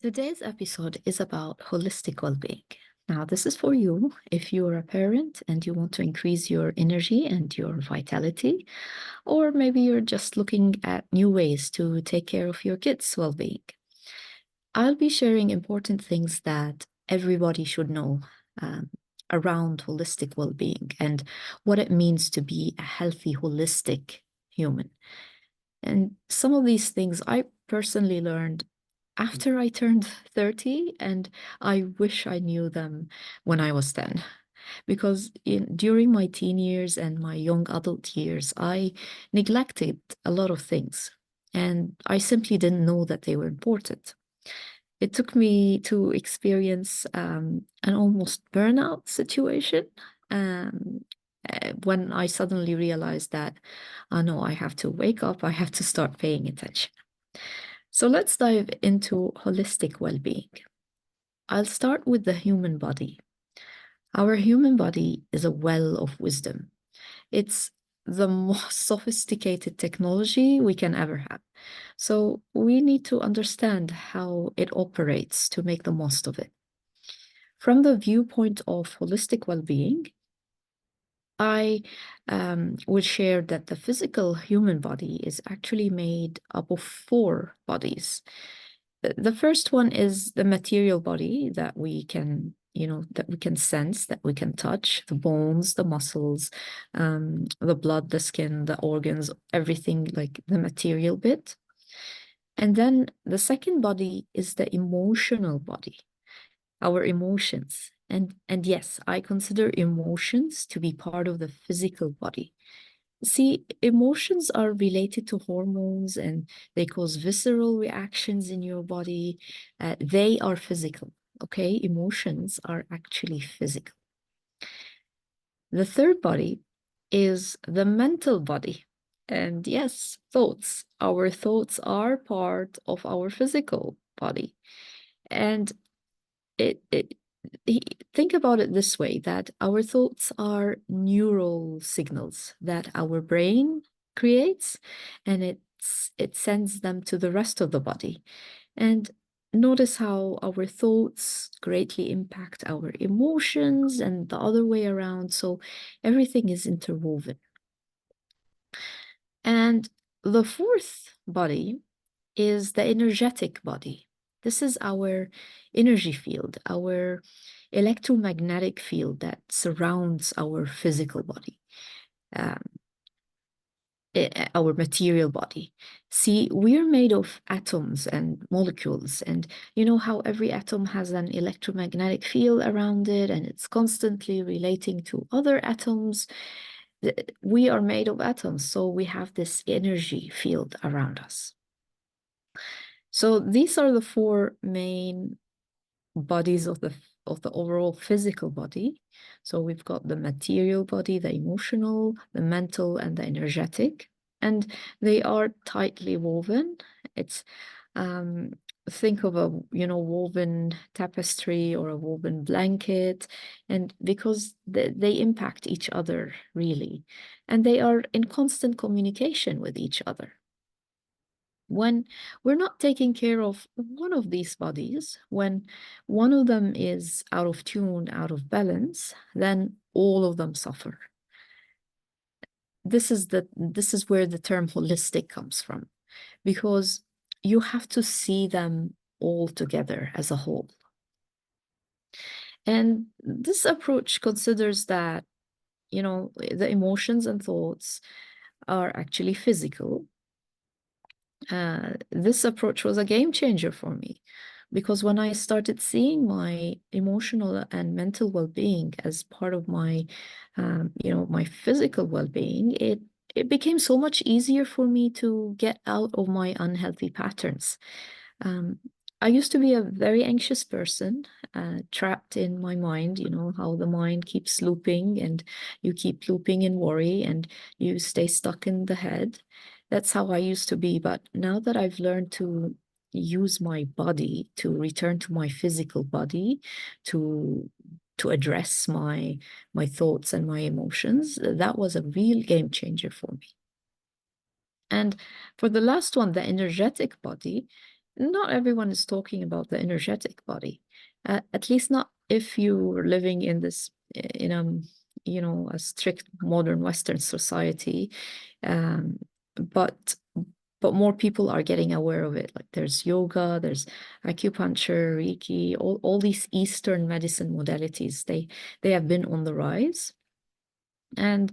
Today's episode is about holistic well-being. Now, this is for you if you are a parent and you want to increase your energy and your vitality, or maybe you're just looking at new ways to take care of your kids' well-being. I'll be sharing important things that everybody should know um, around holistic well-being and what it means to be a healthy, holistic human. And some of these things I personally learned after I turned 30, and I wish I knew them when I was 10. Because during my teen years and my young adult years, I neglected a lot of things, and I simply didn't know that they were important. It took me to experience an almost burnout situation um, when I suddenly realized that, oh no, I have to wake up, I have to start paying attention. So let's dive into holistic well-being. I'll start with the human body. Our human body is a well of wisdom. It's the most sophisticated technology we can ever have. So we need to understand how it operates to make the most of it. From the viewpoint of holistic well-being, I will share that the physical human body is actually made up of four bodies. The first one is the material body that we can, that we can sense, that we can touch, the bones, the muscles, the blood, the skin, the organs, everything like the material bit. And then the second body is the emotional body, our emotions. And yes, I consider emotions to be part of the physical body. See, emotions are related to hormones and they cause visceral reactions in your body. They are physical, okay? Emotions are actually physical. The third body is the mental body. And yes, thoughts. Our thoughts are part of our physical body. And it, it think about it this way, that our thoughts are neural signals that our brain creates, and it sends them to the rest of the body. And notice how our thoughts greatly impact our emotions and the other way around. So everything is interwoven. And the fourth body is the energetic body. This is our energy field, our electromagnetic field that surrounds our physical body, um, our material body. See, we're made of atoms and molecules, and you know how every atom has an electromagnetic field around it, and it's constantly relating to other atoms. We are made of atoms, so we have this energy field around us. So these are the four main bodies of the overall physical body. So we've got the material body, the emotional, the mental, and the energetic, and they are tightly woven. It's think of a woven tapestry or a woven blanket, and because they impact each other really, and they are in constant communication with each other. When we're not taking care of one of these bodies, when one of them is out of tune, out of balance, then all of them suffer. This is where the term holistic comes from, because you have to see them all together as a whole. And this approach considers that, the emotions and thoughts are actually physical. This approach was a game changer for me, because when I started seeing my emotional and mental well-being as part of my, my physical well-being, it became so much easier for me to get out of my unhealthy patterns. Um, I used to be a very anxious person, trapped in my mind, how the mind keeps looping and you keep looping in worry and you stay stuck in the head. That's how I used to be. But now that I've learned to use my body to return to my physical body, to address my thoughts and my emotions, that was a real game changer for me. And for the last one, the energetic body, not everyone is talking about the energetic body, at least not if you're living in this, in a strict modern Western society. Um, but but more people are getting aware of it. Like there's yoga, there's acupuncture, Reiki, all these Eastern medicine modalities. They have been on the rise, and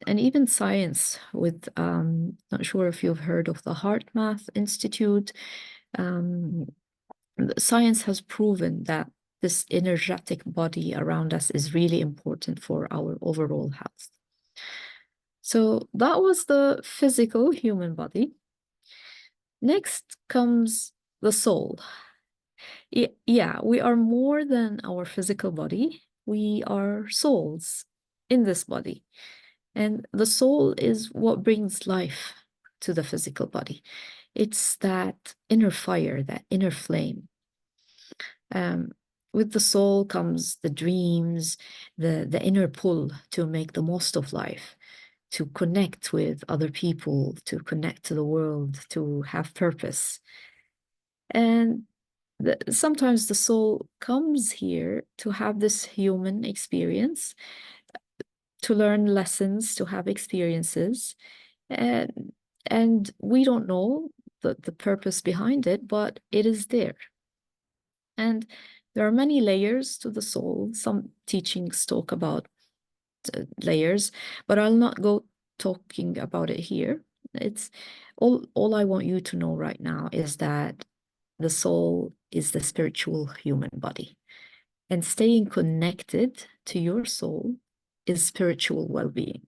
even science with not sure if you've heard of the Heart Math Institute. Um, Science has proven that this energetic body around us is really important for our overall health. So that was the physical human body. Next comes the soul. Yeah, we are more than our physical body. We are souls in this body. And the soul is what brings life to the physical body. It's that inner fire, that inner flame. Um, with the soul comes the dreams, the inner pull to make the most of life, to connect with other people, to connect to the world, to have purpose. And sometimes the soul comes here to have this human experience, to learn lessons, to have experiences. And, and we don't know the purpose behind it, but it is there. And there are many layers to the soul. Some teachings talk about layers, but I'll not go talking about it here. It's all I want you to know right now is that the soul is the spiritual human body. And staying connected to your soul is spiritual well-being.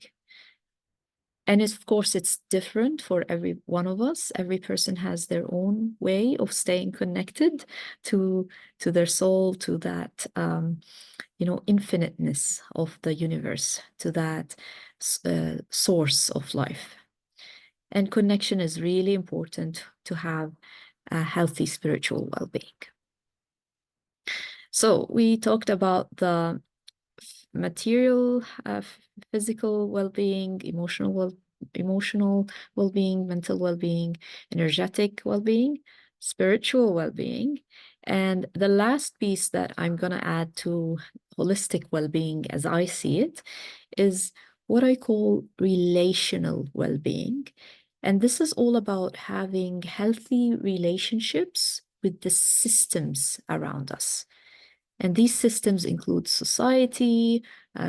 And of course, it's different for every one of us. Every person has their own way of staying connected to their soul, to that infiniteness of the universe, to that source of life. And connection is really important to have a healthy spiritual well-being. So we talked about the material, physical well-being, emotional well-being, mental well-being, energetic well-being, spiritual well-being. And the last piece that I'm going to add to holistic well-being as I see it is what I call relational well-being. And this is all about having healthy relationships with the systems around us. And these systems include society,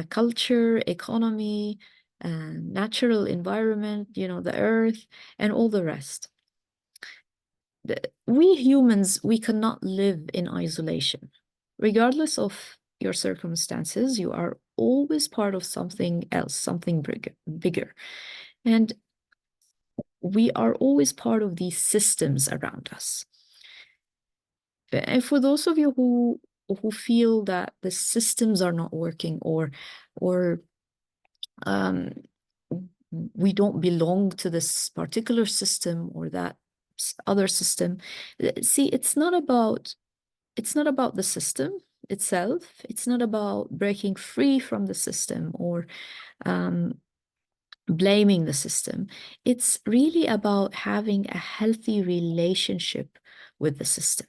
culture, economy, natural environment, the earth, and all the rest. We humans, we cannot live in isolation. Regardless of your circumstances, you are always part of something else, something bigger. And we are always part of these systems around us. And for those of you who feel that the systems are not working, or we don't belong to this particular system or that other system, see, it's not about the system itself. It's not about breaking free from the system or blaming the system. It's really about having a healthy relationship with the system.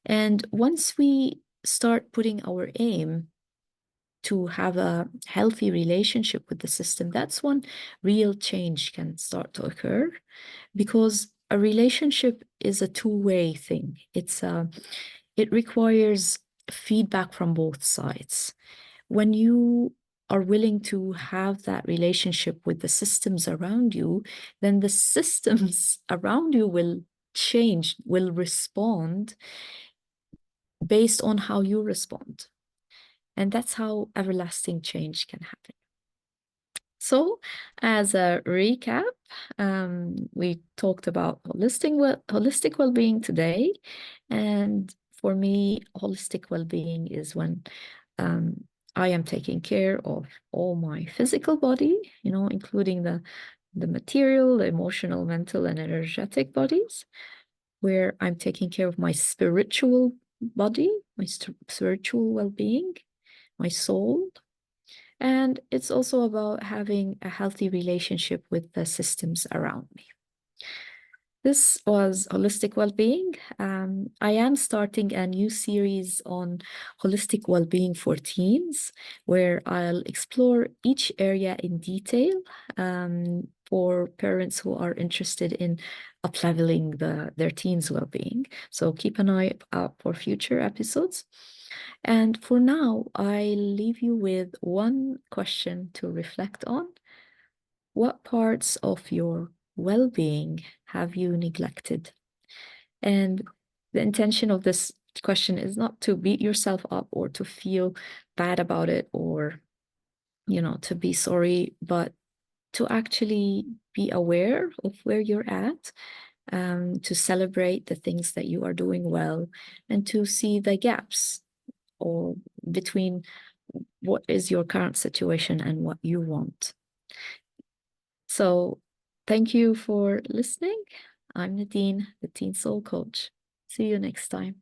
And once we start putting our aim to have a healthy relationship with the system, that's when real change can start to occur, because a relationship is a two-way thing. It requires feedback from both sides. When you are willing to have that relationship with the systems around you, then the systems around you will change, will respond based on how you respond. And that's how everlasting change can happen. So, as a recap, we talked about holistic well-being today. And for me, holistic well-being is when I am taking care of all my physical body, including the material, the emotional, mental, and energetic bodies, where I'm taking care of my spiritual body, my spiritual well-being, my soul. And it's also about having a healthy relationship with the systems around me. This was Holistic Wellbeing. I am starting a new series on holistic well-being for teens, where I'll explore each area in detail for parents who are interested in up-leveling their teens' well-being. So keep an eye out for future episodes. And for now, I leave you with one question to reflect on. What parts of your well-being have you neglected? And the intention of this question is not to beat yourself up or to feel bad about it or, to be sorry, but to actually be aware of where you're at, to celebrate the things that you are doing well, and to see the gaps or between what is your current situation and what you want. So thank you for listening. I'm Nadine, the Teen Soul Coach. See you next time.